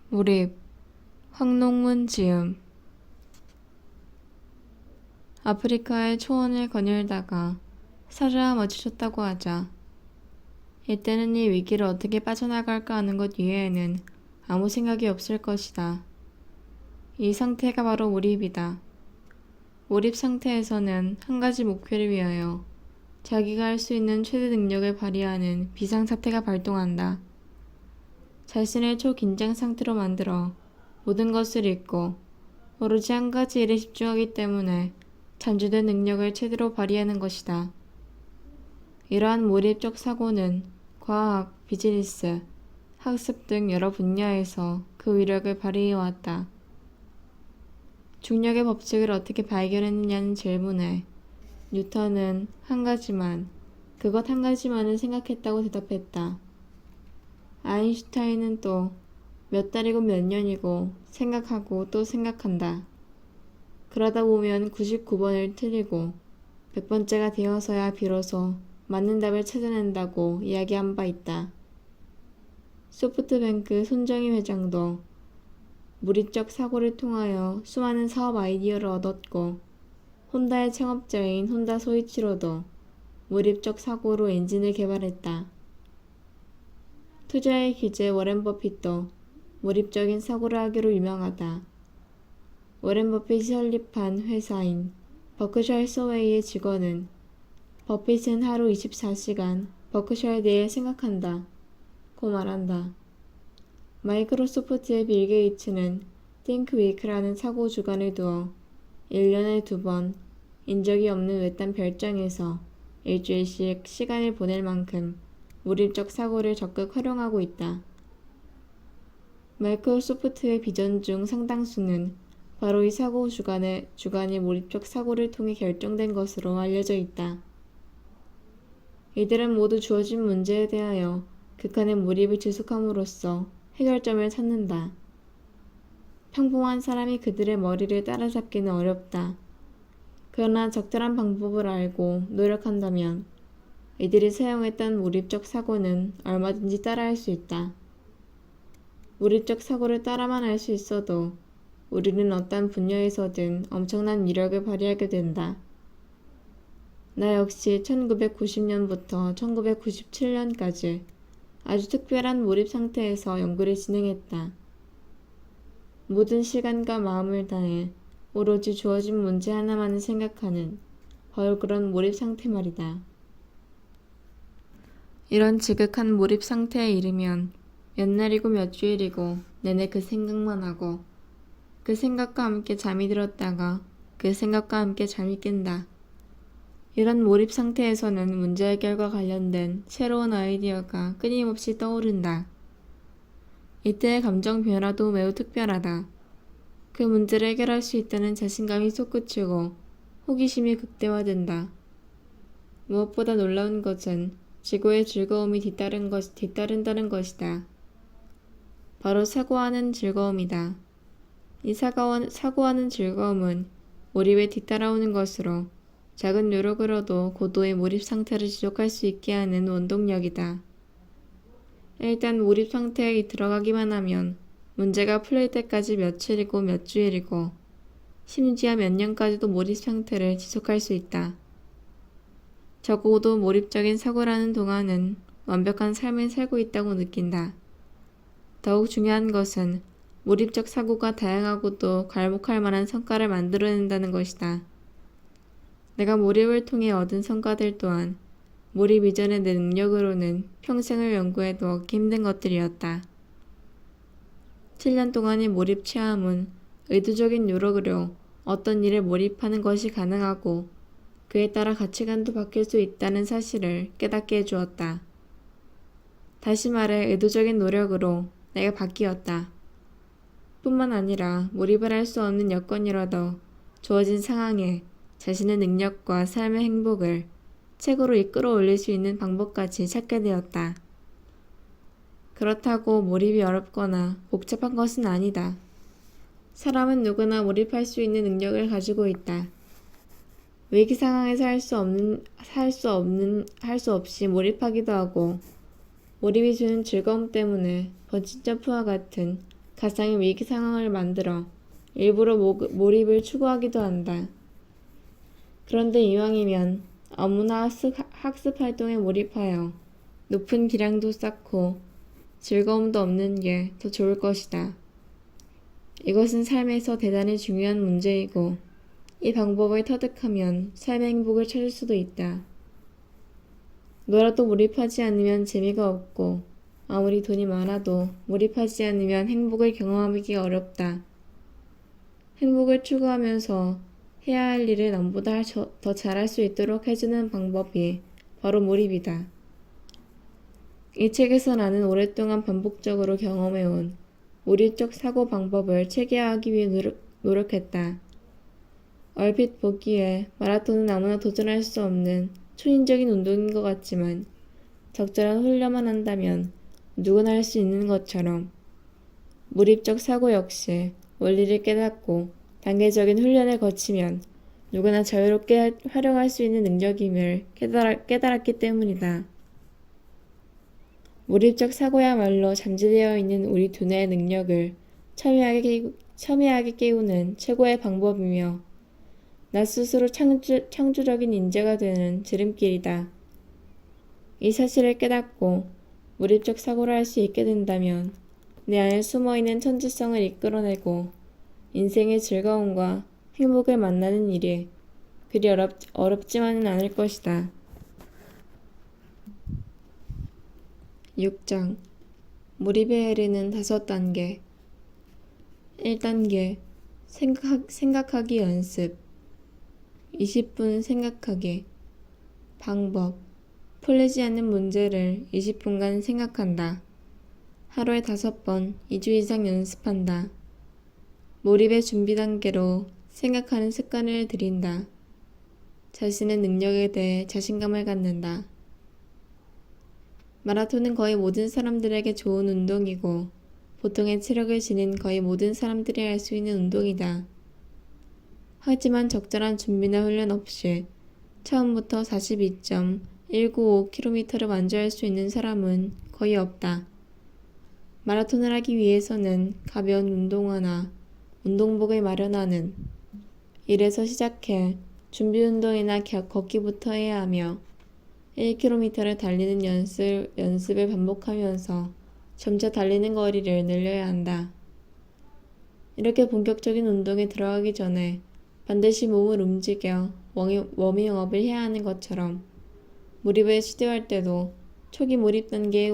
몰입, 황농문 지음. 아프리카의 초원을 거닐다가 사자와 마주쳤다고 하자. 이때는 이 위기를 어떻게 빠져나갈까 하는 것 이외에는 아무 생각이 없을 것이다. 이 상태가 바로 몰입이다. 몰입 상태에서는 한 가지 목표를 위하여 자기가 할 수 있는 최대 능력을 발휘하는 비상사태가 발동한다. 자신을 초긴장 상태로 만들어 모든 것을 잊고 오로지 한 가지 일에 집중하기 때문에 잠재된 능력을 최대로 발휘하는 것이다. 이러한 몰입적 사고는 과학, 비즈니스, 학습 등 여러 분야에서 그 위력을 발휘해왔다. 중력의 법칙을 어떻게 발견했느냐는 질문에 뉴턴은 그것 한 가지만을 생각했다고 대답했다. 아인슈타인은 또 몇 달이고 몇 년이고 생각하고 또 생각한다. 그러다 보면 99번을 틀리고 100번째가 되어서야 비로소 맞는 답을 찾아낸다고 이야기한 바 있다. 소프트뱅크 손정희 회장도 몰입적 사고를 통하여 수많은 사업 아이디어를 얻었고, 혼다의 창업자인 혼다 소이치로도 몰입적 사고로 엔진을 개발했다. 투자의 귀재 워렌 버핏도 몰입적인 사고를 하기로 유명하다. 워렌 버핏이 설립한 회사인 버크셔 해서웨이의 직원은 버핏은 하루 24시간 버크셔에 대해 생각한다 고 말한다. 마이크로소프트의 빌 게이츠는 띵크위크라는 사고 주간을 두어 1년에 2번 인적이 없는 외딴 별장에서 일주일씩 시간을 보낼 만큼 몰입적 사고를 적극 활용하고 있다. 마이크로소프트의 비전 중 상당수는 바로 이 사고 주간의 몰입적 사고를 통해 결정된 것으로 알려져 있다. 이들은 모두 주어진 문제에 대하여 극한의 몰입을 지속함으로써 해결점을 찾는다. 평범한 사람이 그들의 머리를 따라잡기는 어렵다. 그러나 적절한 방법을 알고 노력한다면 이들이 사용했던 몰입적 사고는 얼마든지 따라할 수 있다. 몰입적 사고를 따라만 할 수 있어도 우리는 어떤 분야에서든 엄청난 위력을 발휘하게 된다. 나 역시 1990년부터 1997년까지 아주 특별한 몰입 상태에서 연구를 진행했다. 모든 시간과 마음을 다해 오로지 주어진 문제 하나만을 생각하는 바로 그런 몰입 상태 말이다. 이런 지극한 몰입 상태에 이르면 몇 날이고 몇 주일이고 내내 그 생각만 하고 그 생각과 함께 잠이 들었다가 그 생각과 함께 잠이 깬다. 이런 몰입 상태에서는 문제 해결과 관련된 새로운 아이디어가 끊임없이 떠오른다. 이때의 감정 변화도 매우 특별하다. 그 문제를 해결할 수 있다는 자신감이 솟구치고 호기심이 극대화된다. 무엇보다 놀라운 것은 지구의 즐거움이 뒤따른다는 것이다. 바로 사고하는 즐거움이다. 이 사고하는 즐거움은 몰입에 뒤따라오는 것으로 작은 노력으로도 고도의 몰입 상태를 지속할 수 있게 하는 원동력이다. 일단 몰입 상태에 들어가기만 하면 문제가 풀릴 때까지 며칠이고 몇 주일이고 심지어 몇 년까지도 몰입 상태를 지속할 수 있다. 적어도 몰입적인 사고라는 동안은 완벽한 삶을 살고 있다고 느낀다. 더욱 중요한 것은 몰입적 사고가 다양하고도 괄목할 만한 성과를 만들어낸다는 것이다. 내가 몰입을 통해 얻은 성과들 또한 몰입 이전의 내 능력으로는 평생을 연구해도 얻기 힘든 것들이었다. 7년 동안의 몰입 체험은 의도적인 노력으로 어떤 일에 몰입하는 것이 가능하고 그에 따라 가치관도 바뀔 수 있다는 사실을 깨닫게 해주었다. 다시 말해 의도적인 노력으로 내가 바뀌었다. 뿐만 아니라 몰입을 할 수 없는 여건이라도 주어진 상황에 자신의 능력과 삶의 행복을 최고로 이끌어 올릴 수 있는 방법까지 찾게 되었다. 그렇다고 몰입이 어렵거나 복잡한 것은 아니다. 사람은 누구나 몰입할 수 있는 능력을 가지고 있다. 위기 상황에서 할 수 없이 몰입하기도 하고, 몰입이 주는 즐거움 때문에 번지점프와 같은 가상의 위기 상황을 만들어 일부러 몰입을 추구하기도 한다. 그런데 이왕이면 아무나 학습 활동에 몰입하여 높은 기량도 쌓고 즐거움도 얻는 게 더 좋을 것이다. 이것은 삶에서 대단히 중요한 문제이고 이 방법을 터득하면 삶의 행복을 찾을 수도 있다. 놀아도 몰입하지 않으면 재미가 없고 아무리 돈이 많아도 몰입하지 않으면 행복을 경험하기 어렵다. 행복을 추구하면서 해야 할 일을 남보다 더 잘할 수 있도록 해주는 방법이 바로 몰입이다. 이 책에서 나는 오랫동안 반복적으로 경험해온 몰입적 사고 방법을 체계화하기 위해 노력했다. 얼핏 보기에 마라톤은 아무나 도전할 수 없는 초인적인 운동인 것 같지만 적절한 훈련만 한다면 누구나 할 수 있는 것처럼 몰입적 사고 역시 원리를 깨닫고 단계적인 훈련을 거치면 누구나 자유롭게 활용할 수 있는 능력임을 깨달았기 때문이다. 몰입적 사고야말로 잠재되어 있는 우리 두뇌의 능력을 첨예하게 깨우는 최고의 방법이며 나 스스로 창조적인 인재가 되는 지름길이다. 이 사실을 깨닫고 몰입적 사고를 할 수 있게 된다면 내 안에 숨어있는 천재성을 이끌어내고 인생의 즐거움과 행복을 만나는 일이 그리 어렵지만은 않을 것이다. 6장 몰입에 이르는 5단계 1단계 생각하기 연습 20분 생각하기 방법 풀리지 않는 문제를 20분간 생각한다. 하루에 5번 2주 이상 연습한다. 몰입의 준비 단계로 생각하는 습관을 들인다. 자신의 능력에 대해 자신감을 갖는다. 마라톤은 거의 모든 사람들에게 좋은 운동이고 보통의 체력을 지닌 거의 모든 사람들이 할 수 있는 운동이다. 하지만 적절한 준비나 훈련 없이 처음부터 42.195km를 완주할 수 있는 사람은 거의 없다. 마라톤을 하기 위해서는 가벼운 운동화나 운동복을 마련하는 일에서 시작해 준비 운동이나 걷기부터 해야 하며 1km를 달리는 연습을 반복하면서 점차 달리는 거리를 늘려야 한다. 이렇게 본격적인 운동에 들어가기 전에 반드시 몸을 움직여 워밍업을 해야 하는 것처럼 몰입을 시도할 때도 초기 몰입 단계의